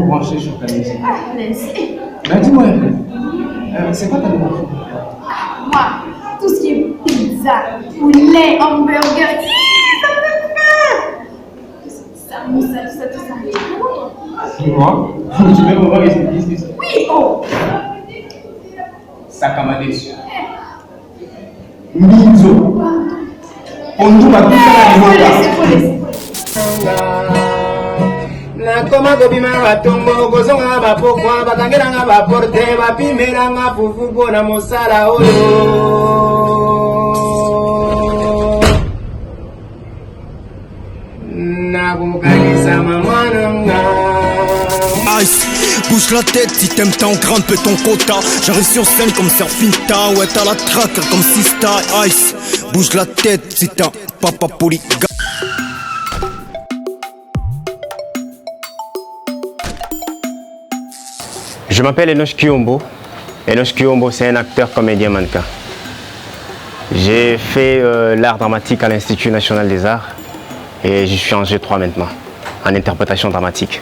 me brancher sur ta musique. Ah, merci. Ben, dis-moi un peu, c'est quoi ta demande? Moi, tout ce qui est pizza, poulet, hamburger, ça me fait faim. Ça, tout ça. Moi? Tu veux me voir les épices? Oui, oh. Sakamadessu. Mizo. On nous va tout Faut laisser. nakoma kobima batombo kozonga bapokwa bakangelanga baporte bapimelanga fufu mpona mosala oyo nakokanisa mamwananga. Ice, bouge la tête si t'aimes t'en grande peu ton quota. J'arrive sur scène comme Surfinta, ouais t'as la traque comme Sista. Ice, bouge la tête si t'as papa polygame. Je m'appelle Enoch Kiyombo. Enoch Kiyombo, c'est un acteur comédien mannequin. J'ai fait l'art dramatique à l'Institut national des arts et je suis en G3 maintenant, en interprétation dramatique.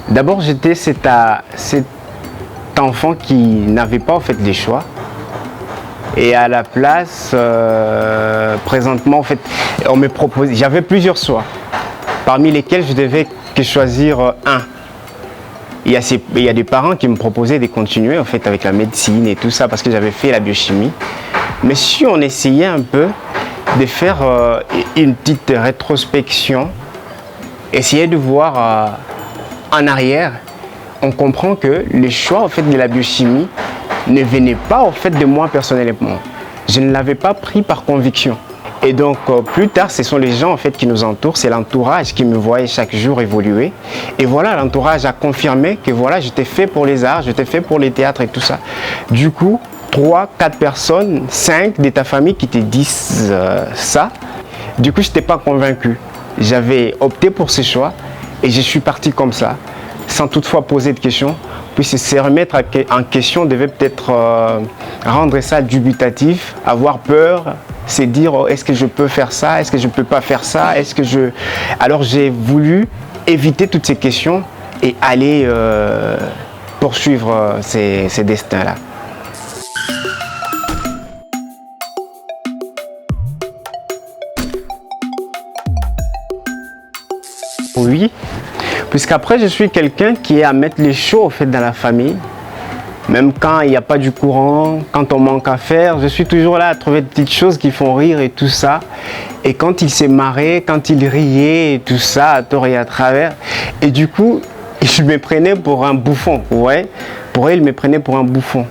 D'abord, j'étais cet enfant qui n'avait pas en fait des choix. Et à la place, présentement, en fait, on me proposait, j'avais plusieurs choix, parmi lesquels je devais que choisir un. Il y a des parents qui me proposaient de continuer en fait avec la médecine et tout ça parce que j'avais fait la biochimie. Mais si on essayait un peu de faire une petite rétrospection, essayer de voir en arrière, on comprend que le choix en fait de la biochimie ne venait pas en fait de moi personnellement. Je ne l'avais pas pris par conviction. Et donc plus tard, ce sont les gens en fait qui nous entourent, c'est l'entourage qui me voyait chaque jour évoluer. Et voilà, l'entourage a confirmé que voilà, j'étais fait pour les arts, j'étais fait pour les théâtres et tout ça. Du coup, 3, 4 personnes, 5 de ta famille qui te disent ça. Du coup, je n'étais pas convaincu. J'avais opté pour ce choix et je suis parti comme ça, sans toutefois poser de questions. Puis se remettre en question devait peut-être rendre ça dubitatif, avoir peur, se dire oh, est-ce que je peux faire ça, est-ce que je ne peux pas faire ça, est-ce que je... Alors j'ai voulu éviter toutes ces questions et aller poursuivre ces destins-là. Oui, puisqu'après je suis quelqu'un qui est à mettre les choses au fait dans la famille. Même quand il n'y a pas du courant, quand on manque à faire, je suis toujours là à trouver des petites choses qui font rire et tout ça. Et quand il s'est marré, quand il riait et tout ça, à tort et à travers. Et du coup, je me prenais pour un bouffon, ouais. Pour eux, il me prenait pour un bouffon.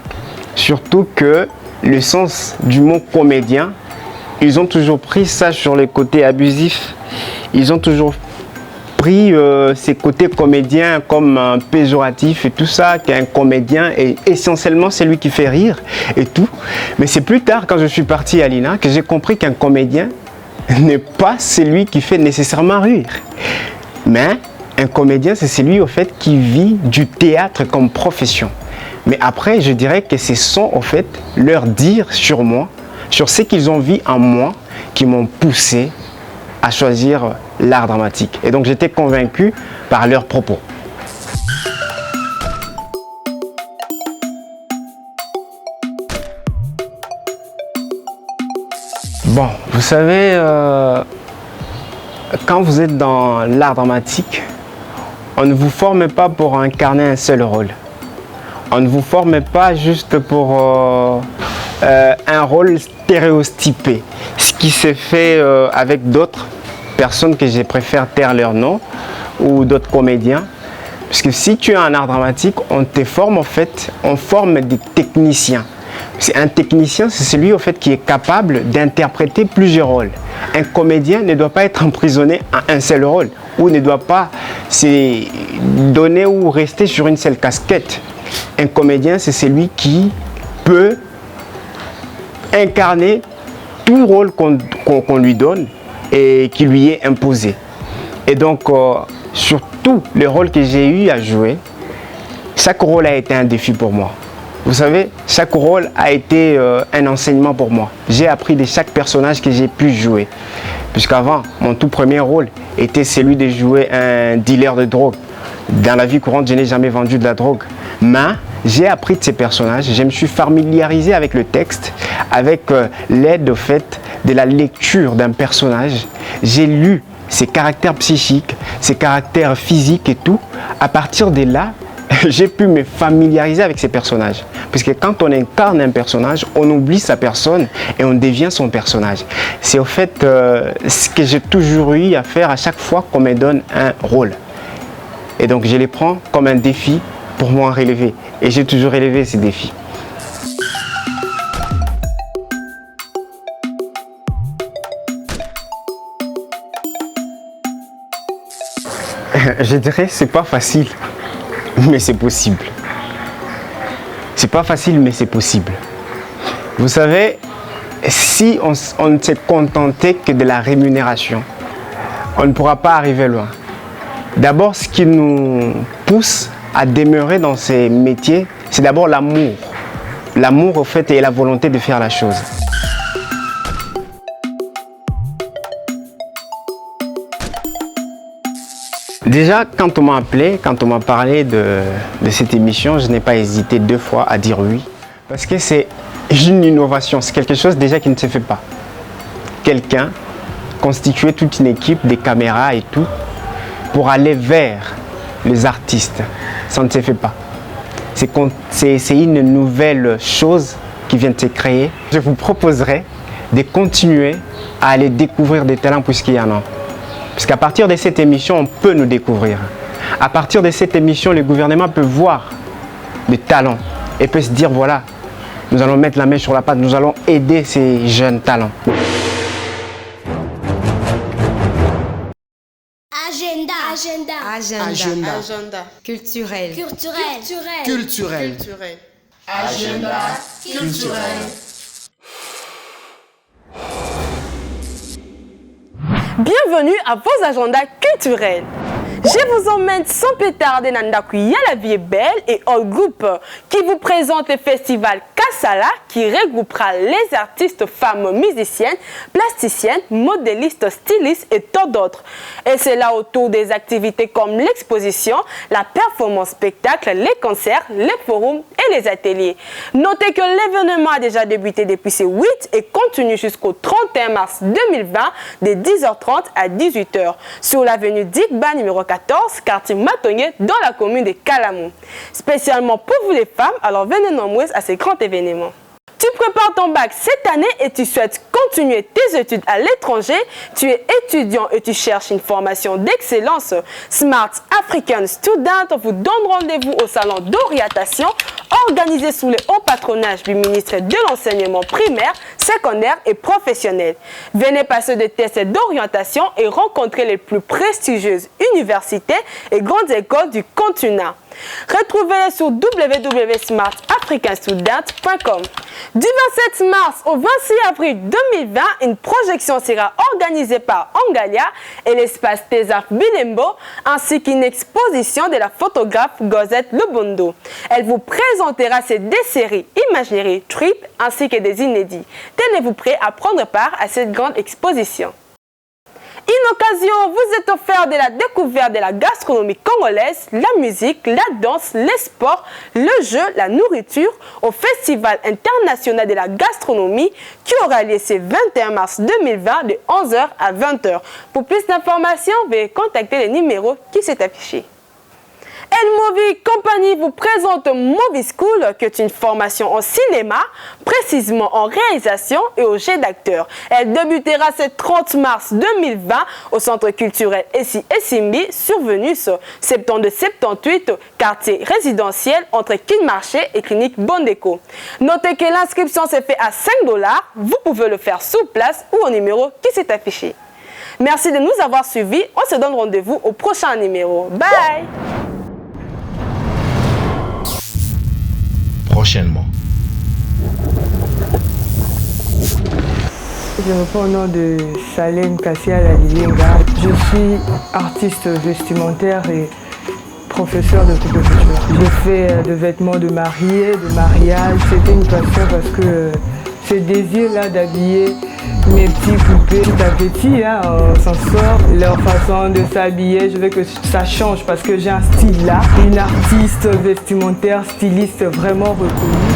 Surtout que le sens du mot comédien, ils ont toujours pris ça sur le côté abusif. Ils ont toujours pris ces côtés comédiens comme un péjoratif et tout ça, qu'un comédien est essentiellement celui qui fait rire et tout. Mais c'est plus tard, quand je suis parti à l'INA, que j'ai compris qu'un comédien n'est pas celui qui fait nécessairement rire. Mais un comédien, c'est celui au fait qui vit du théâtre comme profession. Mais après, je dirais que ce sont au fait leur dire sur moi, sur ce qu'ils ont vu en moi, qui m'ont poussé à choisir l'art dramatique. Et donc j'étais convaincu par leurs propos. Bon, vous savez, quand vous êtes dans l'art dramatique, on ne vous forme pas pour incarner un seul rôle. On ne vous forme pas juste pour un rôle stéréotypé. Ce qui s'est fait avec d'autres personnes que je préfère taire leur nom ou d'autres comédiens. Parce que si tu es en art dramatique, on te forme en fait, on forme des techniciens. Un technicien, c'est celui au fait qui est capable d'interpréter plusieurs rôles. Un comédien ne doit pas être emprisonné à un seul rôle ou ne doit pas se donner ou rester sur une seule casquette. Un comédien, c'est celui qui peut incarner tout rôle qu'on lui donne et qui lui est imposé. Et donc, sur tous les rôles que j'ai eu à jouer, chaque rôle a été un défi pour moi. Vous savez, chaque rôle a été un enseignement pour moi. J'ai appris de chaque personnage que j'ai pu jouer. Puisqu'avant, mon tout premier rôle était celui de jouer un dealer de drogue. Dans la vie courante, je n'ai jamais vendu de la drogue. Mais j'ai appris de ces personnages, je me suis familiarisé avec le texte, avec l'aide au fait de la lecture d'un personnage. J'ai lu ses caractères psychiques, ses caractères physiques et tout. À partir de là, j'ai pu me familiariser avec ces personnages. Parce que quand on incarne un personnage, on oublie sa personne et on devient son personnage. C'est au fait ce que j'ai toujours eu à faire à chaque fois qu'on me donne un rôle. Et donc je les prends comme un défi pour moi relever. Et j'ai toujours relevé ces défis. Je dirais c'est pas facile, mais c'est possible. C'est pas facile, mais c'est possible. Vous savez, si on ne s'est contenté que de la rémunération, on ne pourra pas arriver loin. D'abord, ce qui nous pousse à demeurer dans ces métiers, c'est d'abord l'amour. L'amour, au fait, et la volonté de faire la chose. Déjà, quand on m'a appelé, quand on m'a parlé de cette émission, je n'ai pas hésité 2 fois à dire oui. Parce que c'est une innovation, c'est quelque chose déjà qui ne se fait pas. Quelqu'un constituer toute une équipe, des caméras et tout, pour aller vers les artistes. Ça ne se fait pas. C'est une nouvelle chose qui vient de se créer. Je vous proposerai de continuer à aller découvrir des talents puisqu'il y en a. Parce qu'à partir de cette émission, on peut nous découvrir. À partir de cette émission, le gouvernement peut voir des talents et peut se dire, voilà, nous allons mettre la main sur la pâte, nous allons aider ces jeunes talents. Agenda. Culturel. Agenda culturel. Bienvenue à vos agendas culturels. Je vous emmène sans plus tarder dans Ndakuya, la vie est belle et All Group qui vous présente le festival Kassala qui regroupera les artistes femmes musiciennes, plasticiennes, modélistes, stylistes et tant d'autres. Et c'est là autour des activités comme l'exposition, la performance spectacle, les concerts, les forums et les ateliers. Notez que l'événement a déjà débuté depuis ce 8 et continue jusqu'au 31 mars 2020 de 10h30 à 18h sur l'avenue Digba numéro 14, quartier Matonnier, dans la commune de Kalamou. Spécialement pour vous les femmes, alors venez nombreuses à ces grands événements. Tu prépares ton bac cette année et tu souhaites continuer tes études à l'étranger. Tu es étudiant et tu cherches une formation d'excellence. Smart African Student vous donne rendez-vous au salon d'orientation organisé sous le haut patronage du ministre de l'enseignement primaire, secondaire et professionnel. Venez passer des tests d'orientation et rencontrer les plus prestigieuses universités et grandes écoles du continent. Retrouvez-les sur www.smartafricanstudent.com. Du 27 mars au 26 avril 2020, une projection sera organisée par Angalia et l'espace Tésar Bilembo, ainsi qu'une exposition de la photographe Gozette Lubondo. Elle vous présentera ses deux séries Imaginerie Trip ainsi que des inédits. Tenez-vous prêt à prendre part à cette grande exposition. Une occasion vous est offerte de la découverte de la gastronomie congolaise, la musique, la danse, les sports, le jeu, la nourriture au Festival international de la gastronomie qui aura lieu ce 21 mars 2020 de 11h à 20h. Pour plus d'informations, veuillez contacter le numéro qui s'est affiché. Elmovie Company vous présente Movie School, qui est une formation en cinéma, précisément en réalisation et au jeu d'acteur. Elle débutera ce 30 mars 2020 au centre culturel Essi Essimbi sur Venus, 72-78, quartier résidentiel entre Kinmarché et Clinique Bondeko. Notez que l'inscription s'est faite à $5. Vous pouvez le faire sur place ou au numéro qui s'est affiché. Merci de nous avoir suivis. On se donne rendez-vous au prochain numéro. Bye! Prochainement. Je me prends au nom de Salem Kassia Lalienga. Je suis artiste vestimentaire et professeur de coupe couture. Je fais des vêtements de mariée, de mariage. C'était une passion parce que ce désir-là d'habiller mes petits poupées, petit à petit, hein, on s'en sort. Leur façon de s'habiller, je veux que ça change parce que j'ai un style là. Une artiste vestimentaire, styliste vraiment reconnue.